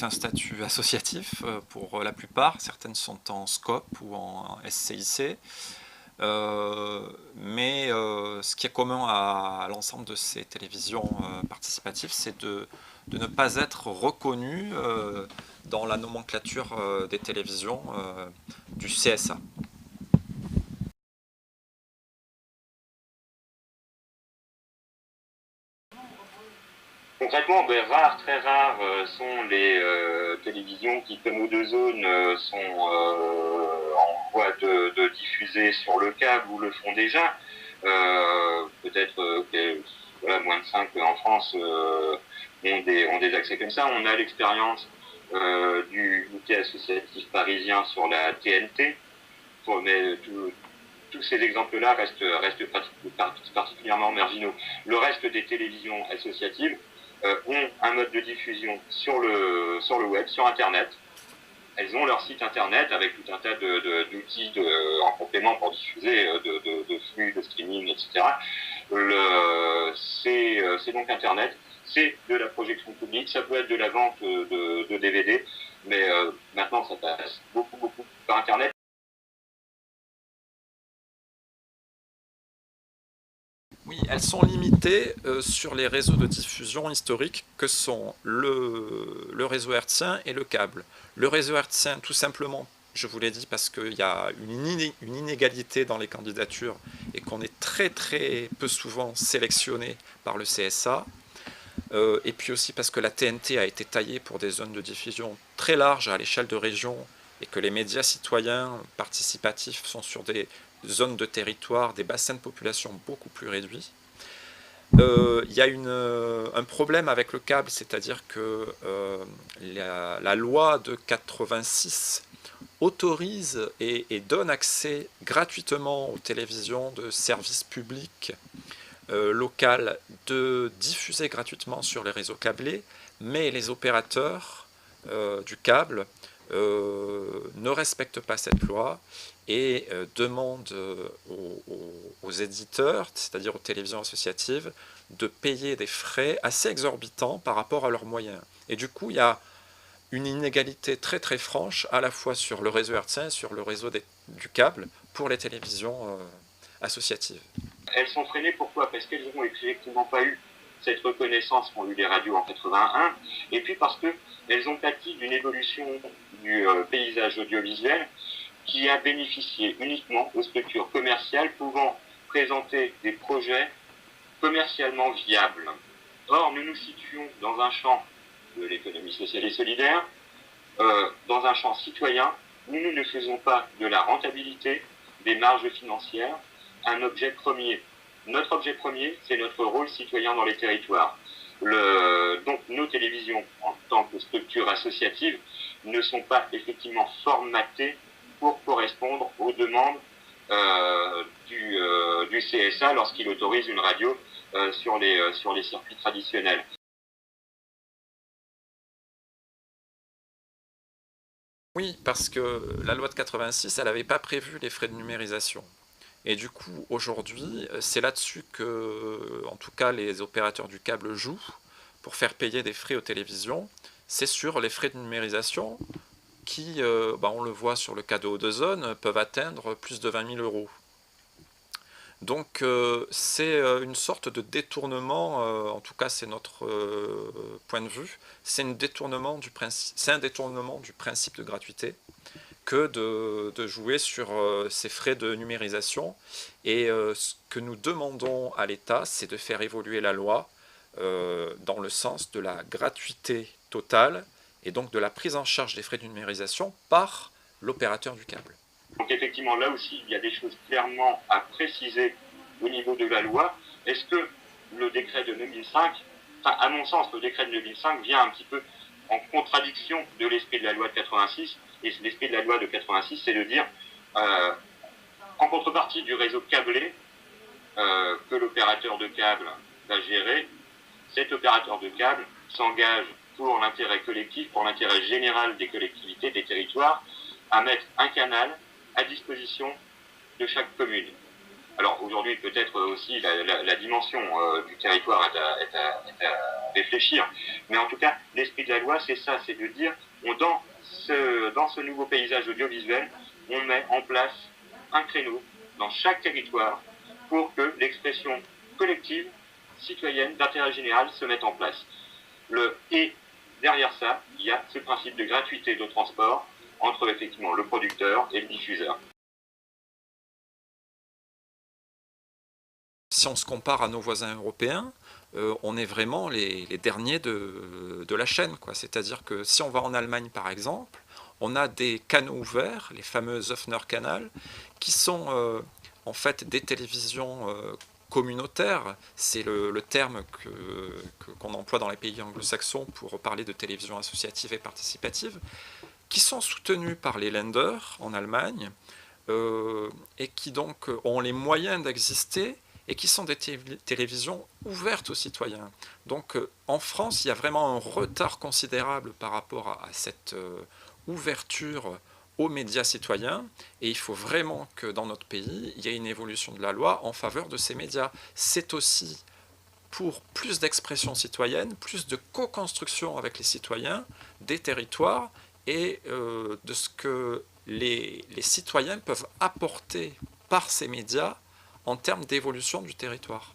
un statut associatif pour la plupart. Certaines sont en SCOP ou en SCIC. Mais ce qui est commun à l'ensemble de ces télévisions participatives, c'est de ne pas être reconnues dans la nomenclature des télévisions du CSA. Concrètement, très rares sont les télévisions qui, comme O2 Zone, sont en voie de diffuser sur le câble ou le font déjà. Peut-être voilà, moins de 5 en France ont des accès comme ça. On a l'expérience du bouquet associatif parisien sur la TNT, mais tous ces exemples-là restent particulièrement marginaux. Le reste des télévisions associatives ont un mode de diffusion sur le web, sur Internet. Elles ont leur site Internet avec tout un tas d'outils en complément pour diffuser de flux, de streaming, etc. C'est donc Internet, c'est de la projection publique, ça peut être de la vente de DVD, mais maintenant ça passe beaucoup par Internet. Oui, elles sont limitées sur les réseaux de diffusion historiques que sont le réseau hertzien et le câble. Le réseau hertzien, tout simplement, je vous l'ai dit, parce qu'il y a une inégalité dans les candidatures et qu'on est très peu souvent sélectionné par le CSA. Et puis aussi parce que la TNT a été taillée pour des zones de diffusion très larges à l'échelle de région et que les médias citoyens participatifs sont sur des zones de territoire, des bassins de population beaucoup plus réduits. Il y a un problème avec le câble, c'est-à-dire que la loi de 86 autorise et donne accès gratuitement aux télévisions de services publics local de diffuser gratuitement sur les réseaux câblés, mais les opérateurs du câble ne respectent pas cette loi et demandent aux éditeurs, c'est-à-dire aux télévisions associatives, de payer des frais assez exorbitants par rapport à leurs moyens. Et du coup, il y a une inégalité très franche à la fois sur le réseau hertzien et sur le réseau du câble pour les télévisions associatives. Elles sont freinées, pourquoi? Parce qu'elles n'ont effectivement pas eu cette reconnaissance qu'ont eu les radios en 81, et puis parce qu'elles ont pâti d'une évolution du paysage audiovisuel qui a bénéficié uniquement aux structures commerciales pouvant présenter des projets commercialement viables. Or, nous nous situons dans un champ de l'économie sociale et solidaire, dans un champ citoyen, où nous ne faisons pas de la rentabilité, des marges financières, un objet premier. Notre objet premier, c'est notre rôle citoyen dans les territoires. Donc nos télévisions, en tant que structure associative, ne sont pas effectivement formatées pour correspondre aux demandes du CSA lorsqu'il autorise une radio sur les circuits traditionnels. Oui, parce que la loi de 86, elle n'avait pas prévu les frais de numérisation. Et du coup, aujourd'hui, c'est là-dessus que, en tout cas, les opérateurs du câble jouent pour faire payer des frais aux télévisions. C'est sur les frais de numérisation qui, on le voit sur le cas de O2Zone, peuvent atteindre plus de 20 000 euros. Donc c'est une sorte de détournement, en tout cas c'est notre point de vue, c'est un détournement du principe de gratuité que de jouer sur ces frais de numérisation. Et ce que nous demandons à l'État, c'est de faire évoluer la loi dans le sens de la gratuité totale et donc de la prise en charge des frais de numérisation par l'opérateur du câble. Donc effectivement, là aussi, il y a des choses clairement à préciser au niveau de la loi. Est-ce que le décret de 2005, à mon sens, le décret de 2005 vient un petit peu en contradiction de l'esprit de la loi de 86, et l'esprit de la loi de 86, c'est de dire, en contrepartie du réseau câblé que l'opérateur de câble va gérer, cet opérateur de câble s'engage pour l'intérêt collectif, pour l'intérêt général des collectivités, des territoires, à mettre un canal à disposition de chaque commune. Alors aujourd'hui, peut-être aussi la dimension du territoire est à réfléchir, mais en tout cas, l'esprit de la loi, c'est ça, c'est de dire, dans ce nouveau paysage audiovisuel, on met en place un créneau dans chaque territoire pour que l'expression collective, citoyenne, d'intérêt général se mette en place. Et derrière ça, il y a ce principe de gratuité de transport entre effectivement le producteur et le diffuseur. Si on se compare à nos voisins européens, on est vraiment les derniers de la chaîne, quoi. C'est-à-dire que si on va en Allemagne par exemple, on a des canaux ouverts, les fameux Öffner-Kanal, qui sont en fait des télévisions communautaires. C'est le terme qu'on emploie dans les pays anglo-saxons pour parler de télévision associative et participative, qui sont soutenues par les Länder en Allemagne, et qui donc ont les moyens d'exister et qui sont des télévisions ouvertes aux citoyens. Donc en France, il y a vraiment un retard considérable par rapport à cette ouverture aux médias citoyens, et il faut vraiment que dans notre pays, il y ait une évolution de la loi en faveur de ces médias. C'est aussi pour plus d'expression citoyenne, plus de co-construction avec les citoyens des territoires et de ce que les citoyens peuvent apporter par ces médias en termes d'évolution du territoire.